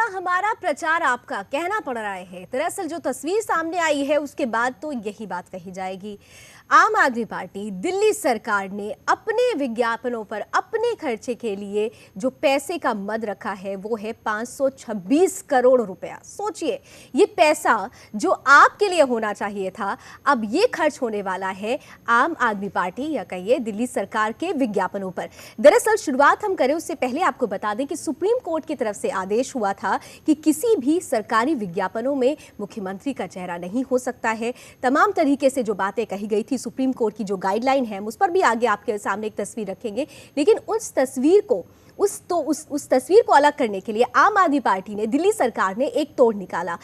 हमारा प्रचार आपका कहना पड़ रहा है। दरअसल जो तस्वीर सामने आई है उसके बाद तो यही बात कही जाएगी। आम आदमी पार्टी दिल्ली सरकार ने अपने विज्ञापनों पर अपने खर्चे के लिए जो पैसे का मद रखा है वो है 526 करोड़ रुपया। सोचिए, ये पैसा जो आपके लिए होना चाहिए था अब ये खर्च होने वाला है आम आदमी पार्टी या कहिए दिल्ली सरकार के विज्ञापनों पर। दरअसल शुरुआत हम करें उससे पहले आपको बता दें कि सुप्रीम कोर्ट की तरफ से आदेश हुआ था कि किसी भी सरकारी विज्ञापनों में मुख्यमंत्री का चेहरा नहीं हो सकता है। तमाम तरीके से जो बातें कही गई थी, सुप्रीम कोर्ट की जो गाइडलाइन है उस पर भी आगे आपके सामने एक तस्वीर रखेंगे, लेकिन उस तस्वीर को उस तस्वीर को अलग करने के लिए आम आदमी पार्टी ने, दिल्ली सरकार ने एक तोड़ निकाला।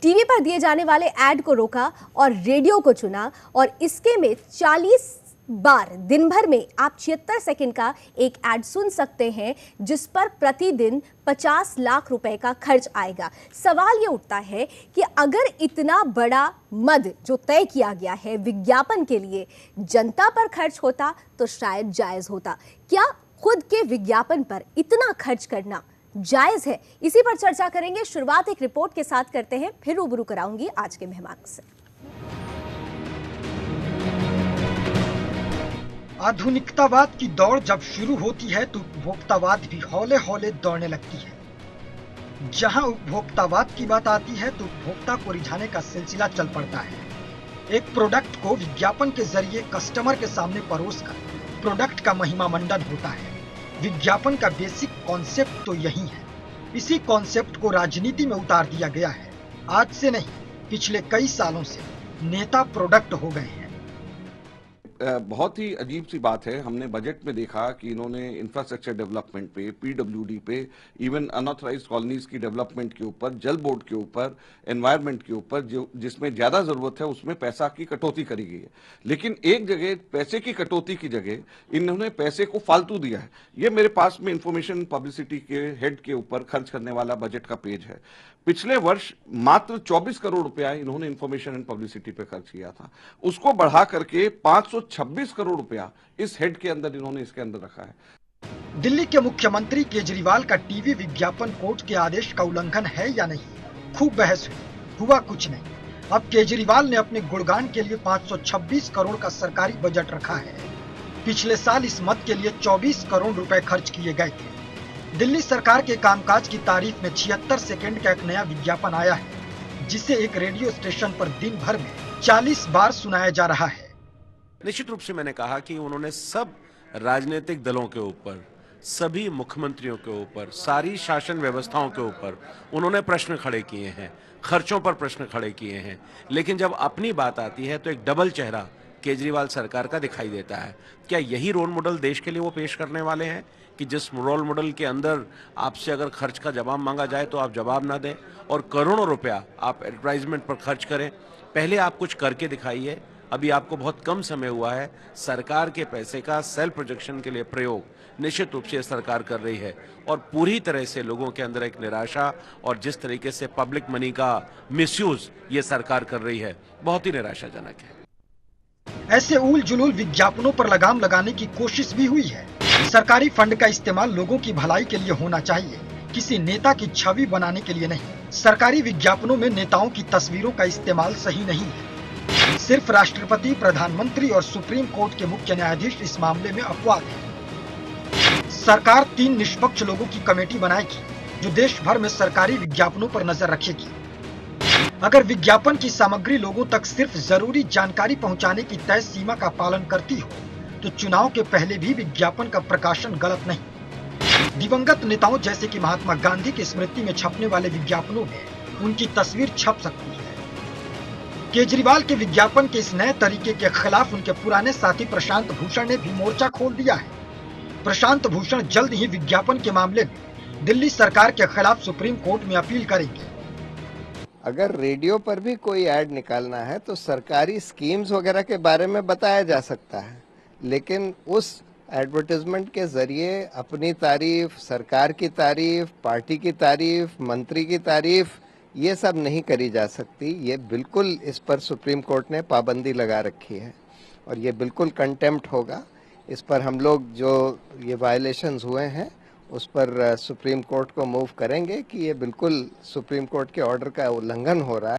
टीवी पर दिए जाने वाले ऐड को रोका और रेडियो को चुना और इसके में 40 बार दिन भर में आप 76 सेकंड का एक ऐड सुन सकते हैं जिस पर प्रतिदिन 50 लाख रुपए का खर्च आएगा। सवाल ये उठता है कि अगर इतना बड़ा मद जो तय किया गया है विज्ञापन के लिए जनता पर खर्च होता तो शायद जायज होता। क्या खुद के विज्ञापन पर इतना खर्च करना जायज है? इसी पर चर्चा करेंगे। शुरुआत एक रिपोर्ट के साथ करते हैं, फिर रूबरू कराऊंगी आज के मेहमान से। आधुनिकतावाद की दौड़ जब शुरू होती है तो उपभोक्तावाद भी हौले हौले दौड़ने लगती है। जहां उपभोक्तावाद की बात आती है तो उपभोक्ता को रिझाने का सिलसिला चल पड़ता है। एक प्रोडक्ट को विज्ञापन के जरिए कस्टमर के सामने परोसकर प्रोडक्ट का महिमा मंडन होता है। विज्ञापन का बेसिक कॉन्सेप्ट तो यही है। इसी कॉन्सेप्ट को राजनीति में उतार दिया गया है। आज से नहीं, पिछले कई सालों से नेता प्रोडक्ट हो गए हैं। बहुत ही अजीब सी बात है। हमने बजट में देखा कि इन्होंने इंफ्रास्ट्रक्चर डेवलपमेंट पे, पीडब्ल्यूडी पे, इवन अनऑथराइज्ड कॉलोनीज की डेवलपमेंट के ऊपर, जल बोर्ड के ऊपर, एनवायरनमेंट के ऊपर, जो जिसमें ज्यादा जरूरत है उसमें पैसा की कटौती करी गई है। लेकिन एक जगह पैसे की कटौती की जगह इन्होंने पैसे को फालतू दिया है। ये मेरे पास में इंफॉर्मेशन पब्लिसिटी के हेड के ऊपर खर्च करने वाला बजट का पेज है। पिछले वर्ष मात्र 24 करोड़ रुपया इन्होंने इंफॉर्मेशन एंड पब्लिसिटी पे खर्च किया था। उसको बढ़ा करके 526 करोड़ रुपया इस हेड के अंदर इन्होंने इसके अंदर रखा है। दिल्ली के मुख्यमंत्री केजरीवाल का टीवी विज्ञापन कोर्ट के आदेश का उल्लंघन है या नहीं, खूब बहस हुआ कुछ नहीं। अब केजरीवाल ने अपने गुणगान के लिए 526 करोड़ का सरकारी बजट रखा है। पिछले साल इस मद के लिए 24 करोड़ रुपए खर्च किए गए थे। दिल्ली सरकार के कामकाज की तारीफ में 76 सेकंड का एक नया विज्ञापन आया है जिसे एक रेडियो स्टेशन पर दिन भर में 40 बार सुनाया जा रहा है। निश्चित रूप से मैंने कहा कि उन्होंने सब राजनीतिक दलों के ऊपर, सभी मुख्यमंत्रियों के ऊपर, सारी शासन व्यवस्थाओं के ऊपर उन्होंने प्रश्न खड़े किए हैं, खर्चों पर प्रश्न खड़े किए हैं। लेकिन जब अपनी बात आती है तो एक डबल चेहरा केजरीवाल सरकार का दिखाई देता है। क्या यही रोल मॉडल देश के लिए वो पेश करने वाले हैं कि जिस रोल मॉडल के अंदर आपसे अगर खर्च का जवाब मांगा जाए तो आप जवाब ना दें और करोड़ों रुपया आप एडवर्टाइजमेंट पर खर्च करें? पहले आप कुछ करके दिखाइए। अभी आपको बहुत कम समय हुआ है। सरकार के पैसे का सेल्फ प्रोजेक्शन के लिए प्रयोग निश्चित रूप से सरकार कर रही है और पूरी तरह से लोगों के अंदर एक निराशा और जिस तरीके से पब्लिक मनी का मिसयूज ये सरकार कर रही है, बहुत ही निराशाजनक है। ऐसे उल जुलूल विज्ञापनों पर लगाम लगाने की कोशिश भी हुई है। सरकारी फंड का इस्तेमाल लोगों की भलाई के लिए होना चाहिए, किसी नेता की छवि बनाने के लिए नहीं। सरकारी विज्ञापनों में नेताओं की तस्वीरों का इस्तेमाल सही नहीं है। सिर्फ राष्ट्रपति, प्रधानमंत्री और सुप्रीम कोर्ट के मुख्य न्यायाधीश इस मामले में अपवाद हैं। सरकार 3 निष्पक्ष लोगों की कमेटी बनाएगी जो देश भर में सरकारी विज्ञापनों पर नजर रखेगी। अगर विज्ञापन की सामग्री लोगों तक सिर्फ जरूरी जानकारी पहुंचाने की तय सीमा का पालन करती हो तो चुनाव के पहले भी विज्ञापन का प्रकाशन गलत नहीं। दिवंगत नेताओं जैसे कि महात्मा गांधी की स्मृति में छपने वाले विज्ञापनों में उनकी तस्वीर छप सकती है। केजरीवाल के विज्ञापन के इस नए तरीके के खिलाफ उनके पुराने साथी प्रशांत भूषण ने भी मोर्चा खोल दिया है। प्रशांत भूषण जल्द ही विज्ञापन के मामले में दिल्ली सरकार के खिलाफ सुप्रीम कोर्ट में अपील करेंगे। अगर रेडियो पर भी कोई ऐड निकालना है तो सरकारी स्कीम्स वगैरह के बारे में बताया जा सकता है, लेकिन उस एडवर्टाइजमेंट के जरिए अपनी तारीफ, सरकार की तारीफ, पार्टी की तारीफ, मंत्री की तारीफ, ये सब नहीं करी जा सकती। ये बिल्कुल, इस पर सुप्रीम कोर्ट ने पाबंदी लगा रखी है और ये बिल्कुल कंटेम्प्ट होगा। इस पर हम लोग जो ये वायलेशंस हुए हैं उस पर सुप्रीम कोर्ट को मूव करेंगे कि ये बिल्कुल सुप्रीम कोर्ट के ऑर्डर का उल्लंघन हो रहा है।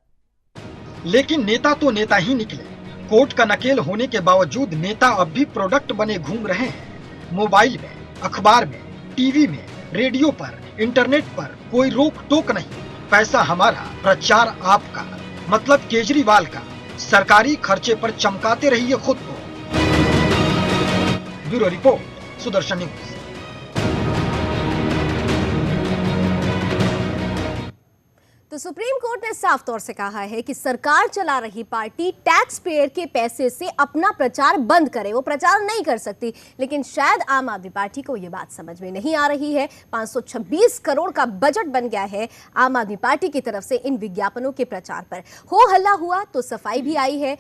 लेकिन नेता तो नेता ही निकले। कोर्ट का नकेल होने के बावजूद नेता अब भी प्रोडक्ट बने घूम रहे हैं। मोबाइल में, अखबार में, टीवी में, रेडियो पर, इंटरनेट पर कोई रोक टोक नहीं। पैसा हमारा, प्रचार आपका, मतलब केजरीवाल का। सरकारी खर्चे पर चमकाते रहिए खुद को। Bureau report, Sudarshan news. तो सुप्रीम कोर्ट ने साफ तौर से कहा है कि सरकार चला रही पार्टी टैक्स पेयर के पैसे से अपना प्रचार बंद करे। वो प्रचार नहीं कर सकती, लेकिन शायद आम आदमी पार्टी को यह बात समझ में नहीं आ रही है। 526 करोड़ का बजट बन गया है आम आदमी पार्टी की तरफ से इन विज्ञापनों के प्रचार पर। हो हल्ला हुआ तो सफाई भी आई है।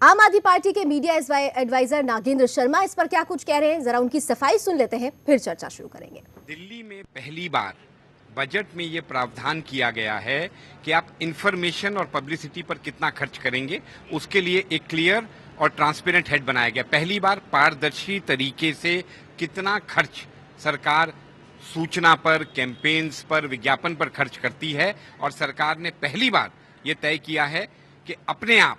आम आदमी पार्टी के मीडिया एडवाइजर नागेंद्र शर्मा इस पर क्या कुछ कह रहे हैं, जरा उनकी सफाई सुन लेते हैं, फिर चर्चा शुरू करेंगे। दिल्ली में पहली बार बजट में ये प्रावधान किया गया है कि आप इंफॉर्मेशन और पब्लिसिटी पर कितना खर्च करेंगे, उसके लिए एक क्लियर और ट्रांसपेरेंट हेड बनाया गया। पहली बार पारदर्शी तरीके से कितना खर्च सरकार सूचना पर, कैंपेन्स पर, विज्ञापन पर खर्च करती है, और सरकार ने पहली बार ये तय किया है कि अपने आप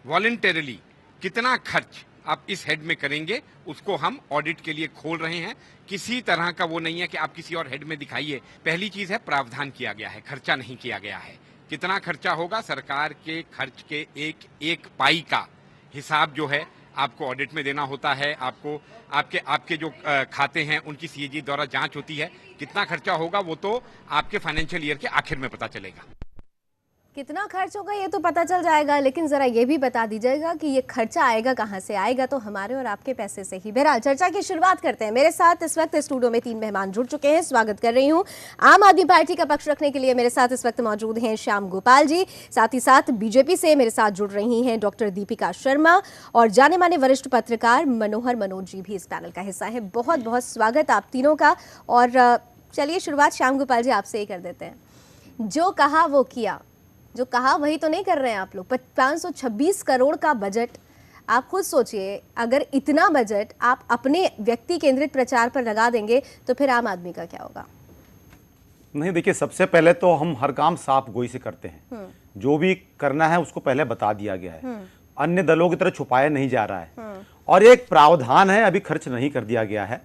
वॉलंटरली कितना खर्च आप इस हेड में करेंगे, उसको हम ऑडिट के लिए खोल रहे हैं। किसी तरह का वो नहीं है कि आप किसी और हेड में दिखाइए। पहली चीज है, प्रावधान किया गया है, खर्चा नहीं किया गया है। कितना खर्चा होगा, सरकार के खर्च के एक एक पाई का हिसाब जो है आपको ऑडिट में देना होता है। आपको आपके जो खाते हैं उनकी सीएजी द्वारा जांच होती है। कितना खर्चा होगा वो तो आपके फाइनेंशियल ईयर के आखिर में पता चलेगा। कितना खर्च होगा ये तो पता चल जाएगा, लेकिन जरा ये भी बता दीजिएगा कि ये खर्चा आएगा कहां से। आएगा तो हमारे और आपके पैसे से ही। बहरहाल चर्चा की शुरुआत करते हैं। मेरे साथ इस वक्त स्टूडियो में 3 मेहमान जुड़ चुके हैं, स्वागत कर रही हूं। आम आदमी पार्टी का पक्ष रखने के लिए मेरे साथ इस वक्त मौजूद हैं श्याम गोपाल जी, साथ ही साथ बीजेपी से मेरे साथ जुड़ रही हैं डॉक्टर दीपिका शर्मा, और जाने माने वरिष्ठ पत्रकार मनोहर मनोज जी भी इस पैनल का हिस्सा है। बहुत बहुत स्वागत आप तीनों का। और चलिए शुरुआत श्याम गोपाल जी आपसे ही कर देते हैं। जो कहा वो किया, जो कहा वही तो नहीं कर रहे हैं आप लोग। 526 करोड़ का बजट, आप खुद सोचिए, अगर इतना बजट आप अपने व्यक्ति केंद्रित प्रचार पर लगा देंगे तो फिर आम आदमी का क्या होगा? नहीं, देखिए, सबसे पहले तो हम हर काम साफ गोई से करते हैं। जो भी करना है उसको पहले बता दिया गया है, अन्य दलों की तरह छुपाया नहीं जा रहा है। और एक प्रावधान है, अभी खर्च नहीं कर दिया गया है।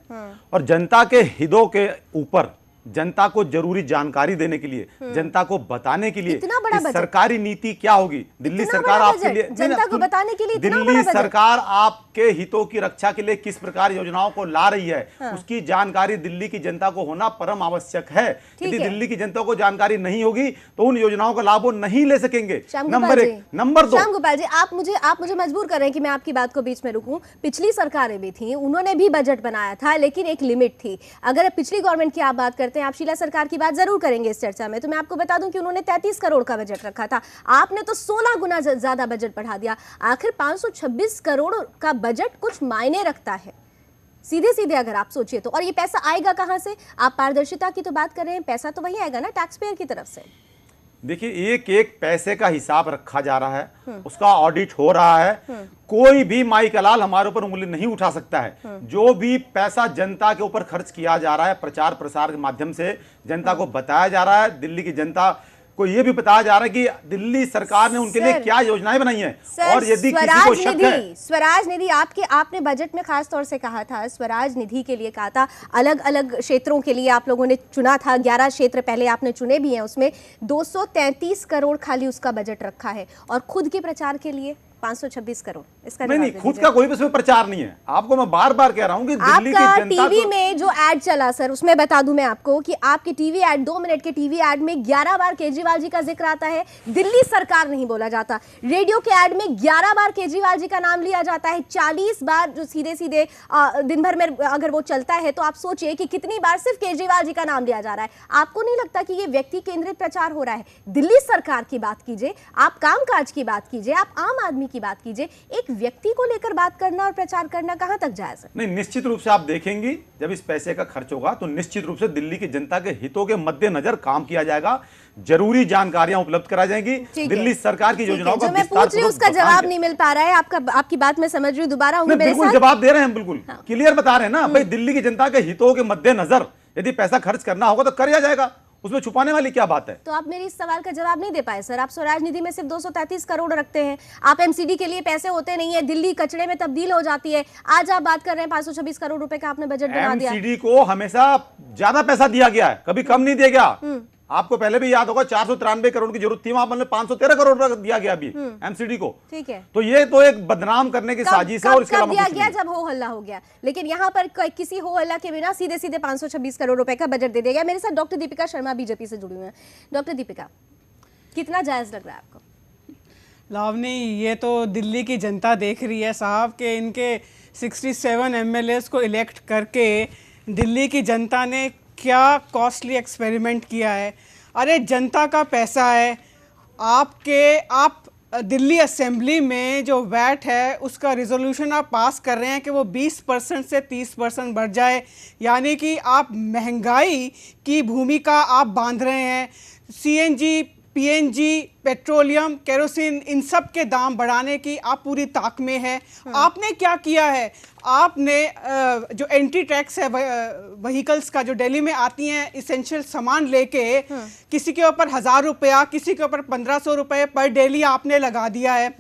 और जनता के हितों के ऊपर, जनता को जरूरी जानकारी देने के लिए, जनता को बताने के लिए कि सरकारी नीति क्या होगी। दिल्ली सरकार आपके लिए, जनता को बताने के लिए दिल्ली सरकार आपके हितों की रक्षा के लिए किस प्रकार योजनाओं को ला रही है, उसकी जानकारी दिल्ली की जनता को होना परम आवश्यक है। यदि दिल्ली की जनता को जानकारी नहीं होगी तो उन योजनाओं का लाभ वो नहीं ले सकेंगे। नंबर 1। नंबर 2, श्याम गोपाल जी, आप मुझे मजबूर कर रहे हैं कि मैं आपकी बात को बीच में रुकूं। पिछली सरकारें भी थी, उन्होंने भी बजट बनाया था, लेकिन एक लिमिट थी। अगर पिछली गवर्नमेंट की आप बात करते हैं, आप शीला सरकार की बात जरूर करेंगे इस चर्चा में, तो मैं आपको बता दूं कि उन्होंने 33 करोड़ का बजट रखा था, आपने तो 16 गुना ज्यादा बजट बढ़ा दिया। आखिर 526 करोड़ का बजट कुछ मायने रखता है सीधे सीधे अगर आप सोचिए तो। और ये पैसा आएगा कहां से? आप पारदर्शिता की तो बात कर रहे हैं, पैसा तो वही आएगा ना टैक्स पेयर की तरफ से। देखिए, एक एक पैसे का हिसाब रखा जा रहा है, उसका ऑडिट हो रहा है। कोई भी माई का लाल हमारे ऊपर उंगली नहीं उठा सकता है। जो भी पैसा जनता के ऊपर खर्च किया जा रहा है, प्रचार प्रसार के माध्यम से जनता को बताया जा रहा है। दिल्ली की जनता को यह भी बताया जा रहा है कि दिल्ली सरकार ने उनके लिए क्या योजनाएं बनाई हैं। और यदि किसी को शक है, स्वराज निधि आपने बजट में खास तौर से कहा था, स्वराज निधि के लिए कहा था, अलग अलग क्षेत्रों के लिए आप लोगों ने चुना था। 11 क्षेत्र पहले आपने चुने भी हैं, उसमें 233 करोड़ खाली उसका बजट रखा है। और खुद के प्रचार के लिए 526 करोड़। इसका नहीं, खुद का कोई इसमें प्रचार नहीं है। आपको मैं बार बार कह रहा हूं कि दिल्ली की जनता टीवी में जो एड चला सर, उसमें बता दूं मैं आपको कि आपके टीवी एड, 2 मिनट के टीवी एड में 11 बार केजरीवाल जी का जिक्र आता है, दिल्ली सरकार नहीं बोला जाता। रेडियो के एड में 11 बार केजरीवाल जी का नाम लिया जाता है, 40 बार जो सीधे सीधे दिन भर में अगर वो चलता है तो आप सोचिए कि कितनी बार सिर्फ केजरीवाल जी का नाम लिया जा रहा है। आपको नहीं लगता कि ये व्यक्ति केंद्रित प्रचार हो रहा है? दिल्ली सरकार की बात कीजिए, आप कामकाज की बात कीजिए, आप आम आदमी की बात कीजिए, एक व्यक्ति को लेकर बात करना और प्रचार करना कहां तक जायज है? नहीं, निश्चित रूप से आप देखेंगे जब इस पैसे का खर्च होगा तो निश्चित रूप से दिल्ली की जनता के हितों के मद्देनजर काम किया जाएगा, जरूरी जानकारियां उपलब्ध कराई जाएंगी। दिल्ली सरकार की योजनाओं का मैं पूछ रही हूं, उसका जवाब नहीं मिल पा रहा है। आपकी बात मैं समझ रही हूं, दोबारा बिल्कुल जवाब दे रहे हैं, बिल्कुल क्लियर बता रहे हैं ना भाई। दिल्ली की जनता के हितों के मद्देनजर यदि पैसा खर्च करना होगा तो कर दिया जाएगा, उसमें छुपाने वाली क्या बात है? तो आप मेरी इस सवाल का जवाब नहीं दे पाए सर। आप स्वराज निधि में सिर्फ 233 करोड़ रखते हैं, आप एमसीडी के लिए पैसे होते नहीं है, दिल्ली कचड़े में तब्दील हो जाती है। आज आप बात कर रहे हैं 526 करोड़ रुपए का आपने बजट बना दिया। एमसीडी को हमेशा ज्यादा पैसा दिया गया है, कभी कम नहीं दिया गया। आपको पहले भी याद होगा 493 करोड़ की जरूरत थी, वहां मतलब 513 करोड़ दिया गया अभी एमसीडी को। ठीक है, तो ये तो एक बदनाम करने की साजिश है और इसके अलावा दिया कुछ गया नहीं। जब हो हल्ला हो गया, लेकिन यहाँ पर किसी हो हल्ला के बिना सीधे सीधे 526 करोड़ रुपए का बजट दे दिया गया। मेरे साथ डॉक्टर दीपिका शर्मा बीजेपी से जुड़ी हुई हैं। डॉक्टर दीपिका, कितना जायज लग रहा है आपको? लावनी, ये तो दिल्ली की जनता देख रही है साहब कि इनके 67 एमएलएस को इलेक्ट करके दिल्ली की जनता ने क्या कॉस्टली एक्सपेरिमेंट किया है। अरे जनता का पैसा है, आप दिल्ली असेंबली में जो वैट है उसका रिजोल्यूशन आप पास कर रहे हैं कि वो 20% से 30% बढ़ जाए, यानी कि आप महंगाई की भूमिका आप बांध रहे हैं। सीएनजी, पीएनजी, पेट्रोलियम, केरोसिन, इन सब के दाम बढ़ाने की आप पूरी ताक में है। आपने क्या किया है? आपने जो एंट्री टैक्स है व्हीकल्स का, जो दिल्ली में आती हैं इसेंशियल सामान लेके, किसी के ऊपर 1000 रुपया, किसी के ऊपर 1500 रुपए पर डेली आपने लगा दिया है।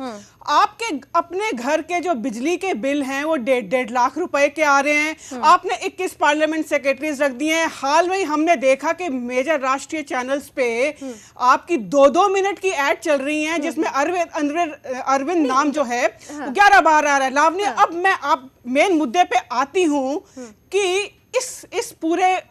आपके अपने घर के जो बिजली के बिल हैं वो 1.5 लाख रुपए के आ रहे हैं। आपने 21 पार्लियामेंट सेक्रेटरीज रख दिए हैं। हाल में ही हमने देखा कि मेजर राष्ट्रीय चैनल्स पे आपकी 2-2 मिनट की एड चल रही हैं जिसमें अरविंद नाम जो है 11 बार आ रहा है। लावनी, अब मैं आप मेन मुद्दे पे आती हूं कि इस पूरे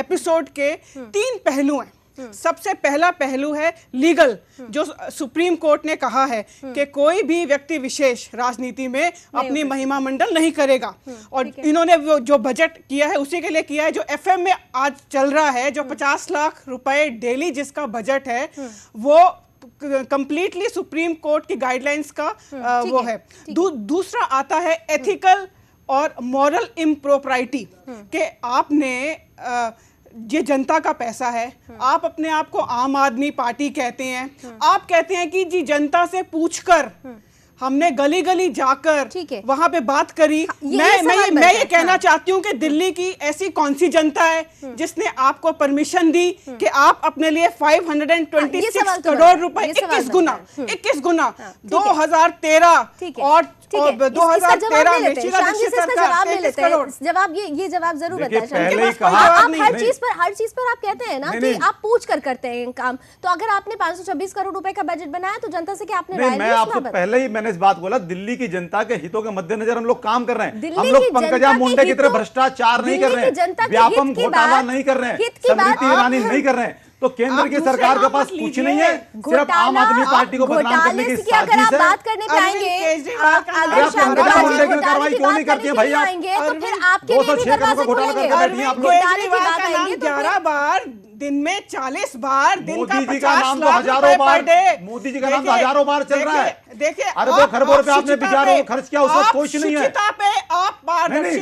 एपिसोड के 3 पहलू हैं। सबसे पहला पहलू है लीगल, जो सुप्रीम कोर्ट ने कहा है कि कोई भी व्यक्ति विशेष राजनीति में अपनी महिमा मंडल नहीं करेगा। और इन्होंने जो बजट किया है उसी के लिए किया है। जो एफएम में आज चल रहा है, जो 50 लाख रुपए डेली जिसका बजट है, वो कंप्लीटली सुप्रीम कोर्ट की गाइडलाइंस का वो है। दूसरा आता है एथिकल और मॉरल इम्प्रोप्राइटी, कि आपने ये जनता का पैसा है, आप अपने आप को आम आदमी पार्टी कहते हैं, आप कहते हैं कि जी जनता से पूछकर हमने गली गली जाकर वहां पे बात करी। मैं ये कहना चाहती हूँ कि दिल्ली की ऐसी कौन सी जनता है जिसने आपको परमिशन दी कि आप अपने लिए 526 करोड़ रुपए 21 गुना 2013 और 2013 में जवाब ये जवाब जरूर बताएं। आप हर चीज पर आप कहते हैं ना कि आप पूछ कर करते हैं काम। तो अगर आपने 526 करोड़ रुपए का बजट बनाया तो जनता से क्या आपने राय ली? मैं आपको पहले ही मैंने इस बात बोला, दिल्ली की जनता के हितों के मद्देनजर हम लोग काम कर रहे हैं। हम लोग पंकजा मुंडे की तरह भ्रष्टाचार नहीं कर रहे हैं, व्यापम घोटाला नहीं कर रहे हैं, स्मृति ईरानी नहीं कर रहे हैं। तो केंद्र की सरकार के पास कुछ नहीं है, सिर्फ आम आदमी पार्टी को बदनाम करने की साजिश है। बात करने पे आएंगे, पंकजा मुंडे की कार्रवाई क्यों नहीं करती है भाई? आप तो फिर आपके लिए भी दरवाजे खुलेंगे। 11 बार दिन में 40 बार, दिन का 50 तो लाख हजारों बार, डे। मोदी जी का नाम तो हजारों बार चल रहा है। देखिए, अरबों खरबों रुपए आपने बिचारों को खर्च किया, उसका कुछ नहीं है।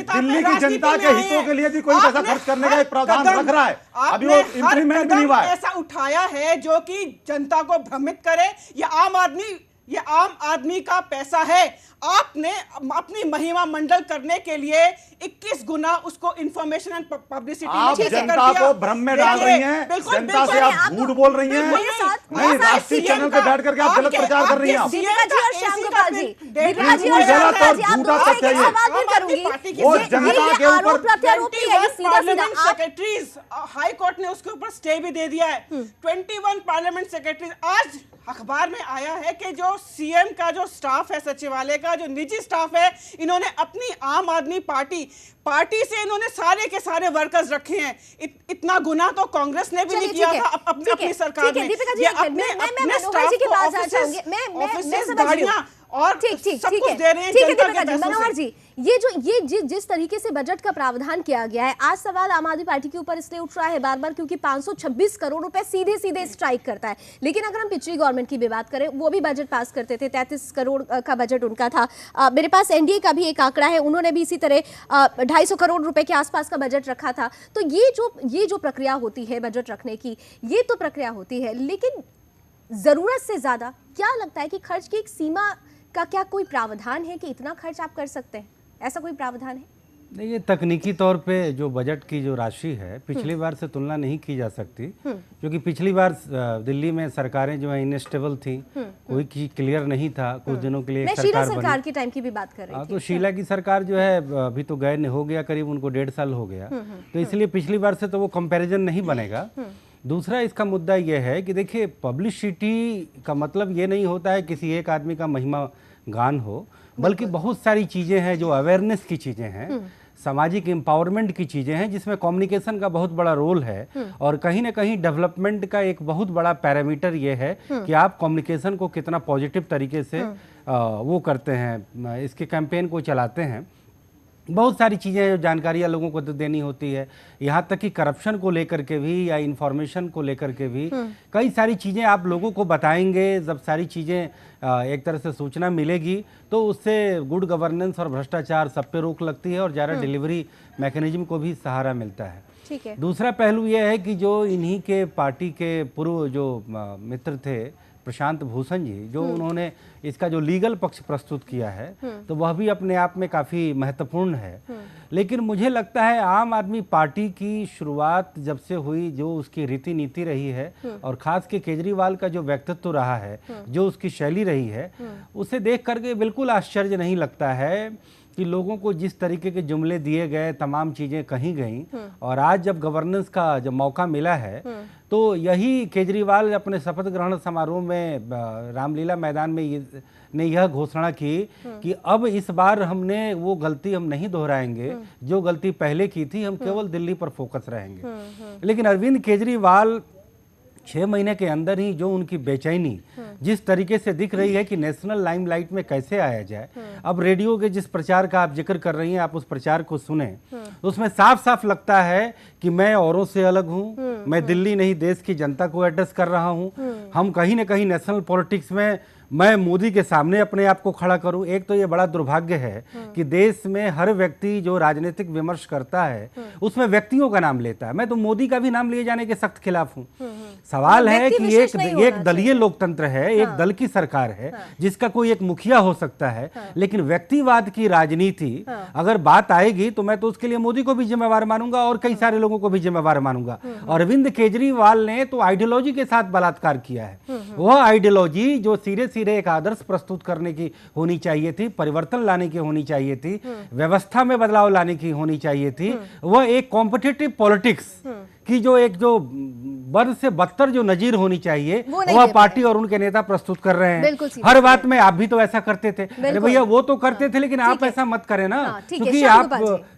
दिल्ली की जनता के हितों के लिए भी कोई पैसा खर्च करने का एक प्रावधान रख रहा है, अभी वो इंप्लीमेंट भी नहीं हुआ है। ऐसा उठाया है जो कि जनता को भ्रमित करे। ये आम आदमी का पैसा है। आपने अपनी महिमा मंडल करने के लिए 21 गुना उसको इंफॉर्मेशन एंड पब्लिसिटी आप जनता को भ्रम में डाल रही हैं, जनता से आप झूठ बोल रही हैं। नहीं, राष्ट्रीय चैनल पे बैठ करके आप गलत प्रचार कर रही हैं। आप वो जनता के ऊपर पार्लियामेंट सेक्रेटरीज, हाई कोर्ट ने उसके ऊपर स्टे भी दे दिया है। 21 पार्लियामेंट सेक्रेटरीज। आज अखबार में आया है कि जो सीएम का जो स्टाफ है, सचिवालय का जो निजी स्टाफ है, इन्होंने अपनी आम आदमी पार्टी से इन्होंने सारे के सारे वर्कर्स रखे हैं। इतना गुना तो कांग्रेस ने भी नहीं किया था अपनी सरकार में। ये अपने स्टाफ को ऑफिसेस, गाड़ियां और सब कुछ दे रहे हैं जनता के पैसों से। मनोहर जी, ये जिस तरीके से बजट का प्रावधान किया गया है, आज सवाल आम आदमी पार्टी के ऊपर इसलिए उठ रहा है बार बार क्योंकि 526 करोड़ रुपए सीधे सीधे स्ट्राइक करता है। लेकिन अगर हम पिछली गवर्नमेंट की भी बात करें, वो भी बजट पास करते थे, 33 करोड़ का बजट उनका था। मेरे पास एनडीए का भी एक आंकड़ा है, उन्होंने भी इसी तरह 250 करोड़ रुपए के आसपास का बजट रखा था। तो ये जो प्रक्रिया होती है बजट रखने की, ये तो प्रक्रिया होती है, लेकिन जरूरत से ज्यादा क्या लगता है कि खर्च की एक सीमा का क्या कोई प्रावधान है कि इतना खर्च आप कर सकते हैं? ऐसा कोई प्रावधान है? नहीं, ये तकनीकी तौर पे जो बजट की जो राशि है पिछली बार से तुलना नहीं की जा सकती, क्योंकि पिछली बार दिल्ली में सरकारें जो है इनस्टेबल थी, कोई क्लियर नहीं था, कुछ दिनों के लिए मैं शीला सरकार की टाइम की भी बात कर रही थी। तो शीला की सरकार जो है अभी तो गए हो गया, करीब उनको 1.5 साल हो गया, तो इसलिए पिछली बार से तो वो कंपैरिजन नहीं बनेगा। दूसरा इसका मुद्दा यह है कि देखिए, पब्लिसिटी का मतलब ये नहीं होता है किसी एक आदमी का महिमा गान हो, बल्कि बहुत सारी चीज़ें हैं जो अवेयरनेस की चीज़ें हैं, सामाजिक एम्पावरमेंट की चीज़ें हैं, जिसमें कम्युनिकेशन का बहुत बड़ा रोल है। और कहीं ना कहीं डेवलपमेंट का एक बहुत बड़ा पैरामीटर ये है कि आप कम्युनिकेशन को कितना पॉजिटिव तरीके से वो करते हैं, इसके कैंपेन को चलाते हैं। बहुत सारी चीज़ें जो जानकारियाँ लोगों को देनी होती है, यहाँ तक कि करप्शन को लेकर के भी या इंफॉर्मेशन को लेकर के भी कई सारी चीज़ें आप लोगों को बताएंगे। जब सारी चीज़ें एक तरह से सूचना मिलेगी तो उससे गुड गवर्नेंस और भ्रष्टाचार सब पे रोक लगती है और ज़्यादा डिलीवरी मैकेनिज्म को भी सहारा मिलता है। ठीक है। दूसरा पहलू यह है कि जो इन्हीं के पार्टी के पूर्व जो मित्र थे प्रशांत भूषण जी, जो उन्होंने इसका जो लीगल पक्ष प्रस्तुत किया है, तो वह भी अपने आप में काफ़ी महत्वपूर्ण है। लेकिन मुझे लगता है आम आदमी पार्टी की शुरुआत जब से हुई, जो उसकी रीति नीति रही है और ख़ास के केजरीवाल का जो व्यक्तित्व रहा है, जो उसकी शैली रही है, उसे देख करके बिल्कुल आश्चर्य नहीं लगता है कि लोगों को जिस तरीके के जुमले दिए गए, तमाम चीज़ें कही गई, और आज जब गवर्नेंस का जब मौका मिला है तो यही केजरीवाल अपने शपथ ग्रहण समारोह में रामलीला मैदान में ने यह घोषणा की कि अब इस बार हमने वो गलती हम नहीं दोहराएंगे जो गलती पहले की थी, हम केवल दिल्ली पर फोकस रहेंगे। लेकिन अरविंद केजरीवाल 6 महीने के अंदर ही जो उनकी बेचैनी जिस तरीके से दिख रही है कि नेशनल लाइमलाइट में कैसे आया जाए। अब रेडियो के जिस प्रचार का आप जिक्र कर रही हैं, आप उस प्रचार को सुने तो उसमें साफ साफ लगता है कि मैं औरों से अलग हूं, मैं दिल्ली नहीं देश की जनता को एड्रेस कर रहा हूं। हम कहीं ना कहीं नेशनल पॉलिटिक्स में मैं मोदी के सामने अपने आप को खड़ा करूं। एक तो ये बड़ा दुर्भाग्य है कि देश में हर व्यक्ति जो राजनीतिक विमर्श करता है उसमें व्यक्तियों का नाम लेता है। मैं तो मोदी का भी नाम लिए जाने के सख्त खिलाफ हूं। सवाल है कि एक दलीय लोकतंत्र है, एक दल की सरकार है जिसका कोई एक मुखिया हो सकता है, लेकिन व्यक्तिवाद की राजनीति अगर बात आएगी तो मैं तो उसके लिए मोदी को भी जिम्मेवार मानूंगा और कई सारे लोगों को भी जिम्मेवार मानूंगा। अरविंद केजरीवाल ने तो आइडियोलॉजी के साथ बलात्कार किया है। वह आइडियोलॉजी जो सीधे एक आदर्श प्रस्तुत करने की होनी चाहिए थी, परिवर्तन लाने की होनी चाहिए थी, व्यवस्था में बदलाव लाने की होनी चाहिए थी, वह एक कॉम्पिटिटिव पॉलिटिक्स की जो बद से बदतर जो नजीर होनी चाहिए वह पार्टी और उनके नेता प्रस्तुत कर रहे हैं। हर बात में आप भी तो ऐसा करते थे। अरे भैया वो तो करते थे, लेकिन आप ऐसा मत करें ना, क्योंकि आप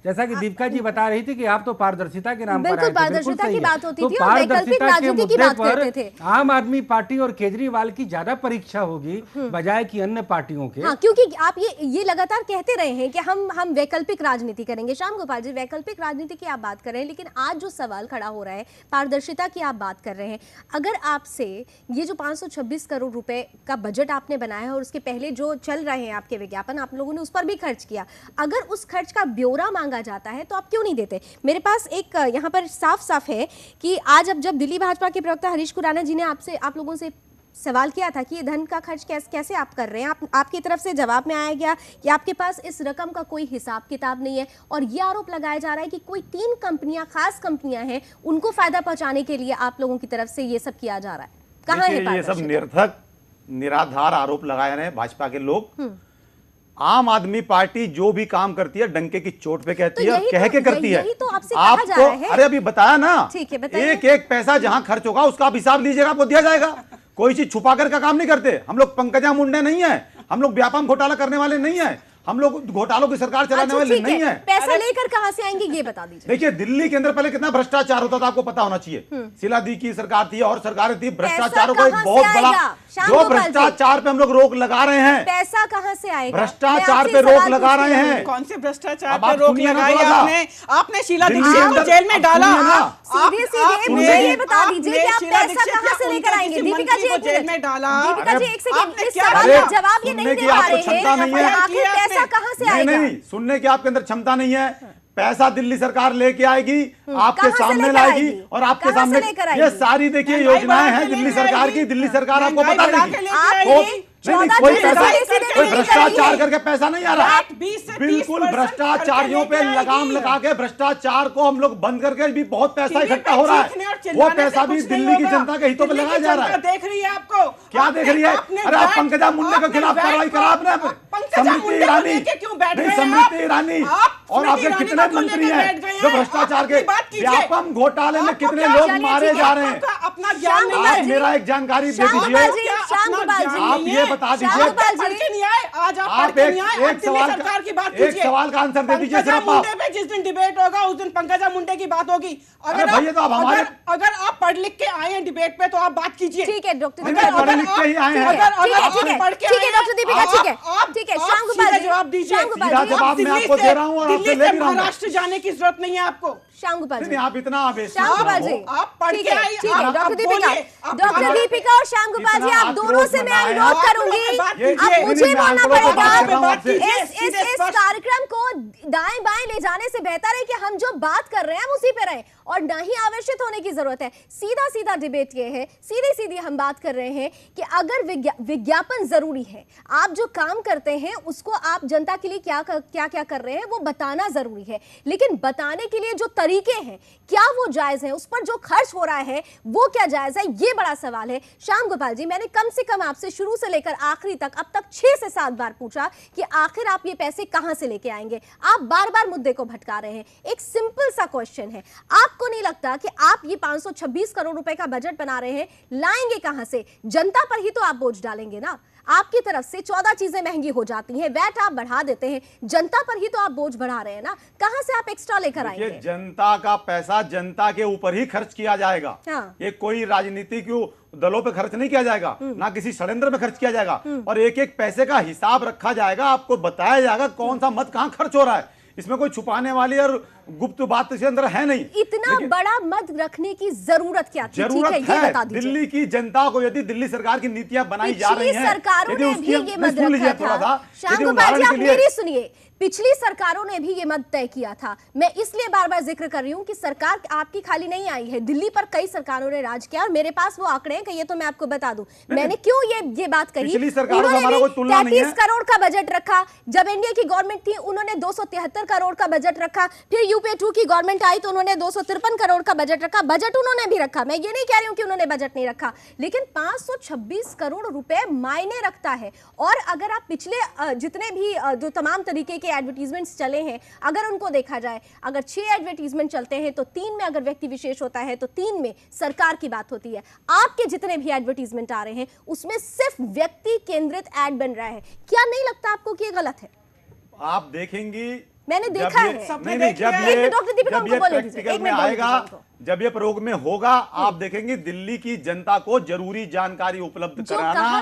जैसा कि दीपिका जी बता रही थी कि आप तो पारदर्शिता के नाम पर पारदर्शिता की बात होती थी, पारदर्शिता के मुद्दे पर आम आदमी पार्टी और केजरीवाल की ज्यादा परीक्षा होगी बजाय की अन्य पार्टियों के। क्योंकि आप ये लगातार कहते रहे हैं कि हम वैकल्पिक राजनीति करेंगे। श्याम गोपाल जी, वैकल्पिक राजनीति की आप बात कर रहे हैं, लेकिन आज जो सवाल खड़ा हो रहा है, पारदर्शिता की आप बात कर रहे हैं। अगर आपसे ये जो 526 करोड़ रुपए का बजट आपने बनाया है और उसके पहले जो चल रहे हैं आपके विज्ञापन, आप लोगों ने उस पर भी खर्च किया, अगर उस खर्च का ब्यौरा मांगा जाता है तो आप क्यों नहीं देते? मेरे पास एक यहाँ पर साफ साफ है कि आज अब जब दिल्ली भाजपा के प्रवक्ता हरीश खुराना जी ने आप लोगों से सवाल किया था कि ये धन का खर्च कैसे आप कर रहे हैं, आपकी तरफ से जवाब में आया गया कि आपके पास इस रकम का कोई हिसाब किताब नहीं है, और ये आरोप लगाया जा रहा है कि कोई 3 कंपनियां, खास कंपनियां हैं, उनको फायदा पहुंचाने के लिए आप लोगों की तरफ से ये सब किया जा रहा है। कहां है ये सब निरर्थक निराधार आरोप लगाए रहे हैं भाजपा के लोग। आम आदमी पार्टी जो भी काम करती है डंके की चोट पे कहती है, कह के करती है। तो आपसे कहा जा रहा है। अरे अभी बताया ना, ठीक है, बताइए। एक एक पैसा जहां खर्च होगा उसका आप हिसाब लीजिएगा, आपको दिया जाएगा। कोई चीज छुपा कर का काम नहीं करते हम लोग। पंकजा मुंडे नहीं है हम लोग, व्यापम घोटाला करने वाले नहीं है हम लोग, घोटालों की सरकार चलाने वाले नहीं है। पैसा लेकर कहां से आएंगे ये बता दीजिए। देखिए, दिल्ली के अंदर पहले कितना भ्रष्टाचार होता था आपको पता होना चाहिए। शीला दी की सरकार थी और सरकारें थी, भ्रष्टाचारों का एक बहुत बड़ा जो भ्रष्टाचार पे हम लोग रोक लगा रहे हैं। पैसा कहां से आएगा? भ्रष्टाचार पे रोक लगा रहे हैं। कौन से भ्रष्टाचार पे रोक लगाई आपने? शीला दीक्षित को जेल में डाला। सीधे मुझे ये बता दीजिए कि आप पैसा कहां से लेकर आएंगे? दीपिका जी जेल में डाला। दीपिका जी एक सेकंड, इस सवाल का जवाब ये नहीं दे पा रहे हैं। आखिर पैसा कहां से आएगा? नहीं, सुनने की आपके अंदर क्षमता नहीं है। पैसा दिल्ली सरकार लेके आएगी, आपके सामने लाएगी और आपके सामने ये सारी देखिए योजनाएं हैं दिल्ली सरकार की। दिल्ली सरकार आपको बता देगी। नहीं, कोई पैसा, कोई भ्रष्टाचार करके पैसा नहीं आ रहा। 20 से 30% बिल्कुल भ्रष्टाचारियों पे लगाम लगा के भ्रष्टाचार को हम लोग बंद करके भी बहुत पैसा इकट्ठा हो रहा है। वो पैसा भी दिल्ली की जनता के हितों में लगाया जा रहा है। देख रही है आपको, क्या देख रही है? अरे आप पंकजा मुंडे के खिलाफ कार्रवाई करा आपने, स्मृति ईरानी नहीं, स्मृति ईरानी और आपके कितने मंत्री हैं जो भ्रष्टाचार के व्यापम घोटाले में कितने लोग मारे जा रहे हैं? अपना ज्ञान नहीं है। मेरा एक जानकारी दे दीजिए, आप ये बता दीजिए, आप एक सवाल का आंसर दे दीजिए सिर्फ आप। जिस दिन डिबेट होगा उस दिन पंकजा मुंडे की बात होगी। अरे भैया तो आप हमारे, अगर आप पढ़ लिख के आए हैं डिबेट पे तो आप बात कीजिए। ठीक है डॉक्टर पढ़े लिख के ही आए हैं। ठीक है डॉक्टर दीपिका, ठीक है श्याम गोपाल जी, जवाब दीजिए। सीधा जवाब मैं आपको दे रहा हूँ और आपसे ले भी रहा हूँ। महाराष्ट्र जाने की जरूरत नहीं है आपको श्याम गोपाल जी। आप इतना आवेश श्याम गोपाल जी, आप पढ़ ठीक के है, आइए, ठीक है आप डॉक्टर बोलिए, दीपिका, डॉक्टर दीपिका और श्याम गोपाल जी, आप दोनों से मैं अनुरोध करूंगी, अब मुझे बोलना पड़ेगा। इस कार्यक्रम को दाएं बाएं ले जाने से बेहतर है कि हम जो बात कर रहे हैं हम उसी पे रहें और ना ही आवेशित होने की जरूरत है। सीधा सीधा डिबेट ये है, सीधी सीधी हम बात कर रहे हैं कि अगर विज्ञापन जरूरी है, आप जो काम करते हैं उसको आप जनता के लिए क्या क्या कर रहे हैं वो बताना जरूरी है, लेकिन बताने के लिए जो तरीके हैं क्या वो जायज है, उस पर जो खर्च हो रहा है वो क्या जायज है, ये बड़ा सवाल है। श्याम गोपाल जी, मैंने कम से कम आपसे शुरू से लेकर आखिरी तक अब तक 6 से 7 बार पूछा कि आखिर आप ये पैसे कहां से लेके आएंगे। आप बार बार मुद्दे को भटका रहे हैं। एक सिंपल सा क्वेश्चन है, आपको नहीं लगता कि आप ये 526 करोड़ रुपए का बजट बना रहे हैं, लाएंगे कहां से? जनता पर ही तो आप बोझ डालेंगे ना। आपकी तरफ से 14 चीजें महंगी हो जाती हैं, वैट आप बढ़ा देते हैं, जनता पर ही तो आप बोझ बढ़ा रहे हैं ना। कहां से आप एक्स्ट्रा लेकर आएंगे? जनता का पैसा जनता के ऊपर ही खर्च किया जाएगा। हाँ। ये कोई राजनीतिक दलों पे खर्च नहीं किया जाएगा, ना किसी षड्यंत्र में खर्च किया जाएगा, और एक एक पैसे का हिसाब रखा जाएगा, आपको बताया जाएगा कौन सा मत कहां खर्च हो रहा है। इसमें कोई छुपाने वाली और गुप्त बात इसके अंदर है नहीं। इतना बड़ा मत रखने की जरूरत क्या थी? जरूरत ठीक है, ये बता दीजिए। दिल्ली की जनता को यदि दिल्ली सरकार की नीतियां बनाई जा रही हैं, सरकारों ने भी ये मत रखा था। श्याम गोपाल जी, आप मेरी सुनिए, पिछली सरकारों ने भी ये मत तय किया था। मैं इसलिए बार बार जिक्र कर रही हूं कि सरकार आपकी खाली नहीं आई है, दिल्ली पर कई सरकारों ने राज किया और मेरे पास वो आंकड़े हैं कि ये तो मैं आपको बता दूं। मैंने क्यों ये बात कही? उन्होंने 33 करोड़ का बजट रखा, जब एनडीए की गवर्नमेंट थी उन्होंने 273 करोड़ का बजट रखा, फिर यूपीए 2 की गवर्नमेंट आई तो उन्होंने 253 करोड़ का बजट रखा। बजट उन्होंने भी रखा, मैं ये नहीं कह रही हूं कि उन्होंने बजट नहीं रखा, लेकिन 526 करोड़ रुपए मायने रखता है। और अगर आप पिछले जितने भी जो तमाम तरीके के एडवर्टीजमेंट्स चले हैं, अगर उनको देखा जाए, अगर 6 एडवर्टीजमेंट चलते हैं तो 3 में अगर व्यक्ति विशेष होता है तो 3 में सरकार की बात होती है। आपके जितने भी एडवर्टीजमेंट आ रहे हैं उसमें सिर्फ व्यक्ति केंद्रित एड बन रहा है। क्या नहीं लगता आपको कि ये गलत है? आप देखेंगी, मैंने देखा है। नहीं, जब ये प्रैक्टिकल में आएगा, जब ये प्रयोग में होगा, आप देखेंगे दिल्ली की जनता को जरूरी जानकारी उपलब्ध कराना,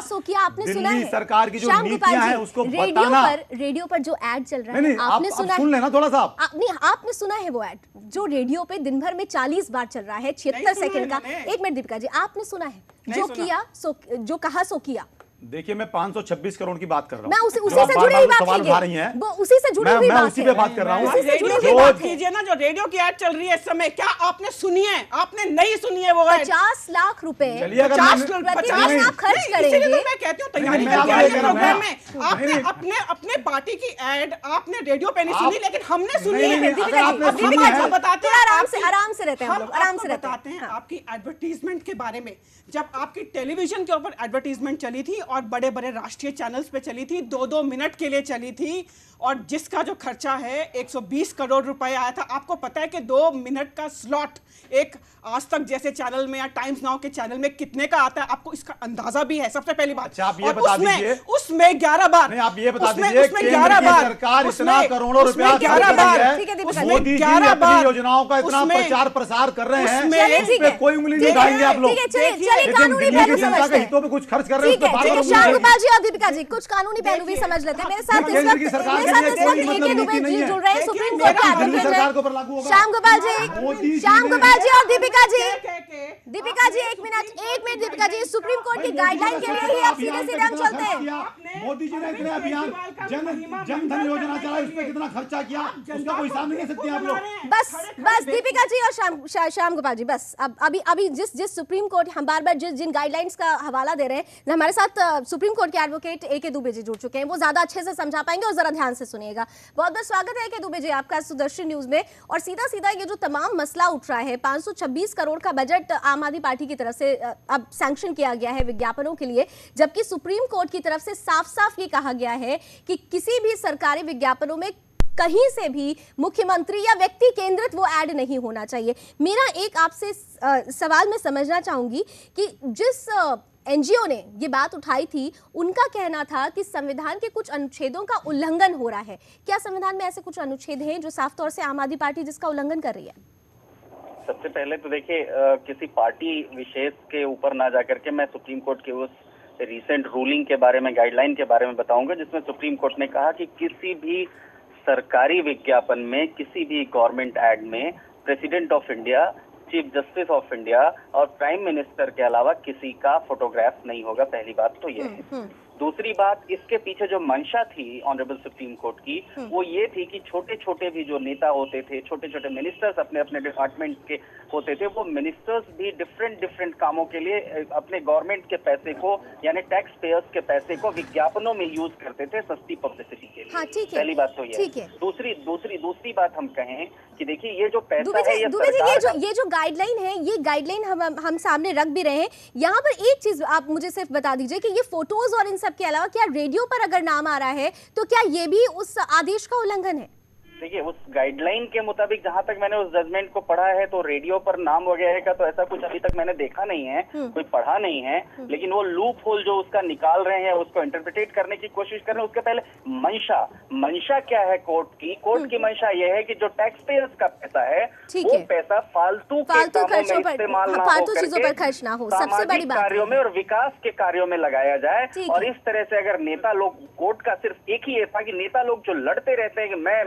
दिल्ली सरकार की जो नीतियां हैं उसको बताना। रेडियो पर जो एड चल रहा है, आपने सुना, सुन लेना थोड़ा सा। आपने सुना है वो एड जो रेडियो पे दिन भर में 40 बार चल रहा है, 76 सेकंड का। एक मिनट दीपिका जी, आपने सुना है? जो कहा सो किया। देखिए, मैं 526 करोड़ की बात कर रहा हूँ, मैं उसी से जुड़ी हुई बात उठा रही हैं, वो उसी से जुड़ी हुई बात है, मैं उसी पे बात कर रहा हूँ। कीजिए ना, जो रेडियो की ऐड चल रही है इस समय, क्या आपने सुनी है? आपने नहीं सुनी है वो ऐड? 50 लाख रुपए 50 आप खर्च करेंगे। मैं कहती हूँ तैयारी करके प्रोग्राम में आपने अपने पार्टी की ऐड आपने रेडियो पे नहीं सुनी, लेकिन हमने सुनी है। बताते हैं, आराम से रहते हैं हम लोग, आराम से बताते हैं आपकी एडवर्टीजमेंट के बारे में। जब आपकी टेलीविजन के ऊपर एडवर्टीजमेंट चली थी और बड़े बड़े राष्ट्रीय चैनल्स पे चली थी, 2-2 मिनट के लिए चली थी, और जिसका जो खर्चा है 120 करोड़ रुपए आया था। आपको पता है कि 2 मिनट का स्लॉट एक आज तक जैसे चैनल में या टाइम्स नाउ के चैनल में कितने का आता है? आपको इसका अंदाजा भी है? सबसे पहली बात। अच्छा, आप ये बता दीजिए, उसमें 11 बार। नहीं, आप ये बता दीजिए, केंद्र की सरकार इतना करोड़ों रुपया खर्च कर रही है, मोदी जी अपनी योजनाओं का इतना प्रचार प्रसार कर रहे हैं, उसमें कोई उंगली नहीं उठाएंगे आप लोग। जनता के हितों में कुछ खर्च कर रहे हैं। श्याम गोपाल जी और दीपिका जी, कुछ कानूनी पहलू भी समझ लेते हैं। मेरे साथ इस वक्त जुड़ रहे हैं सुप्रीम कोर्ट के एडवोकेट श्याम गोपाल जी और दीपिका जी। एक minute Deepika ji, supreme court की गाइडलाइन के लिए ही आप सीधे हम चलते हैं। मोदी जी ने इतने अभियान जन धन योजना चलाई, उसमें कितना खर्चा किया, उसका कोई हिसाब नहीं दे सकते आप लोग। बस दीपिका जी और श्याम गोपाल जी, बस अब अभी जिस सुप्रीम कोर्ट हम बार बार जिन गाइडलाइंस का हवाला दे रहे हैं, हमारे साथ सुप्रीम कोर्ट के एडवोकेट ए.के. दुबे जी जुड़ चुके हैं, वो ज्यादा अच्छे से समझा पाएंगे और जरा ध्यान से सुनिएगा। बहुत बहुत स्वागत है ए.के. दुबे जी आपका सुदर्शन न्यूज में। और सीधा सीधा ये जो तमाम मसला उठ रहा है, 526 करोड़ का बजट आम आदमी पार्टी की तरफ से अब सैंक्शन किया गया है विज्ञापनों के लिए, जबकि सुप्रीम कोर्ट की तरफ से साफ साफ ये कहा गया है कि किसी भी सरकारी विज्ञापनों में कहीं से भी मुख्यमंत्री या व्यक्ति केंद्रित वो ऐड नहीं होना चाहिए। मेरा एक आपसे सवाल मैं समझना चाहूंगी कि जिस एनजीओ ने ये बात उठाई थी, उनका कहना था कि संविधान के कुछ अनुच्छेदों का उल्लंघन हो रहा है। क्या संविधान में ऐसे कुछ अनुच्छेद हैं जो साफ तौर से आम आदमी पार्टी जिसका उल्लंघन कर रही है? सबसे पहले तो देखिए, किसी पार्टी विशेष के ऊपर ना जाकर के मैं सुप्रीम कोर्ट के उस रिसेंट रूलिंग के बारे में, गाइडलाइन के बारे में बताऊंगा, जिसमें सुप्रीम कोर्ट ने कहा कि किसी भी सरकारी विज्ञापन में, किसी भी गवर्नमेंट एड में president of India, chief justice of India और प्राइम मिनिस्टर के अलावा किसी का फोटोग्राफ नहीं होगा। पहली बात तो ये है। दूसरी बात, इसके पीछे जो मंशा थी ऑनरेबल सुप्रीम कोर्ट की, वो ये थी कि छोटे छोटे भी जो नेता होते थे, छोटे छोटे मिनिस्टर्स अपने अपने डिपार्टमेंट के होते थे, वो मिनिस्टर्स भी डिफरेंट कामों के लिए अपने गवर्नमेंट के पैसे को, यानी टैक्स पेयर्स के पैसे को विज्ञापनों में यूज करते थे सस्ती पब्लिसिटी के लिए। हाँ, ठीक है। पहली बात तो ये है। दूसरी बात हम कहें कि देखिए, ये जो पैसा है, ये जो गाइडलाइन है, ये गाइडलाइन हम सामने रख भी रहे हैं। यहाँ पर एक चीज आप मुझे सिर्फ बता दीजिए कि ये फोटोज और इन सब के अलावा क्या रेडियो पर अगर नाम आ रहा है तो क्या ये भी उस आदेश का उल्लंघन है? देखिए, उस गाइडलाइन के मुताबिक जहां तक मैंने उस जजमेंट को पढ़ा है, तो रेडियो पर नाम वगैरह का तो ऐसा कुछ अभी तक मैंने देखा नहीं है, कोई पढ़ा नहीं है। लेकिन वो लूप होल जो उसका निकाल रहे हैं, उसको इंटरप्रिटेट करने की कोशिश कर रहे हैं। उसके पहले मंशा क्या है कोर्ट की मंशा ये है कि जो टैक्स पेयर्स का पैसा है, वो पैसा फालतू खर्चों पर, फालतू चीजों पर खर्च ना हो, सबसे बड़ी बात कार्यों में और विकास के कार्यों में लगाया जाए। और इस तरह से अगर नेता लोग, कोर्ट का सिर्फ एक ही ये था कि नेता लोग जो लड़ते रहते हैं कि मैं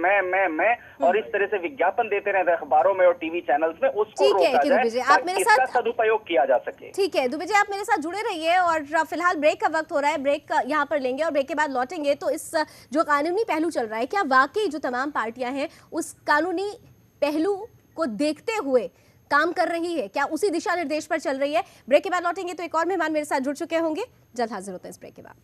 और इस तरह से विज्ञापन देते रहते हैं अखबारों में और टीवी चैनल्स में, उसको रोका जाए, आप मेरे साथ सदुपयोग किया जा सके। ठीक है दुबे जी, आप मेरे साथ जुड़े रहिए और फिलहाल ब्रेक का वक्त हो रहा है, ब्रेक यहाँ पर लेंगे और ब्रेक के बाद लौटेंगे। तो इस जो कानूनी पहलू चल रहा है, क्या वाकई जो तमाम पार्टियां हैं उस कानूनी पहलू को देखते हुए काम कर रही है, क्या उसी दिशा निर्देश पर चल रही है? ब्रेक के बाद लौटेंगे तो एक और मेहमान मेरे साथ जुड़ चुके होंगे, जल्द हाजिर होते हैं इस ब्रेक के बाद।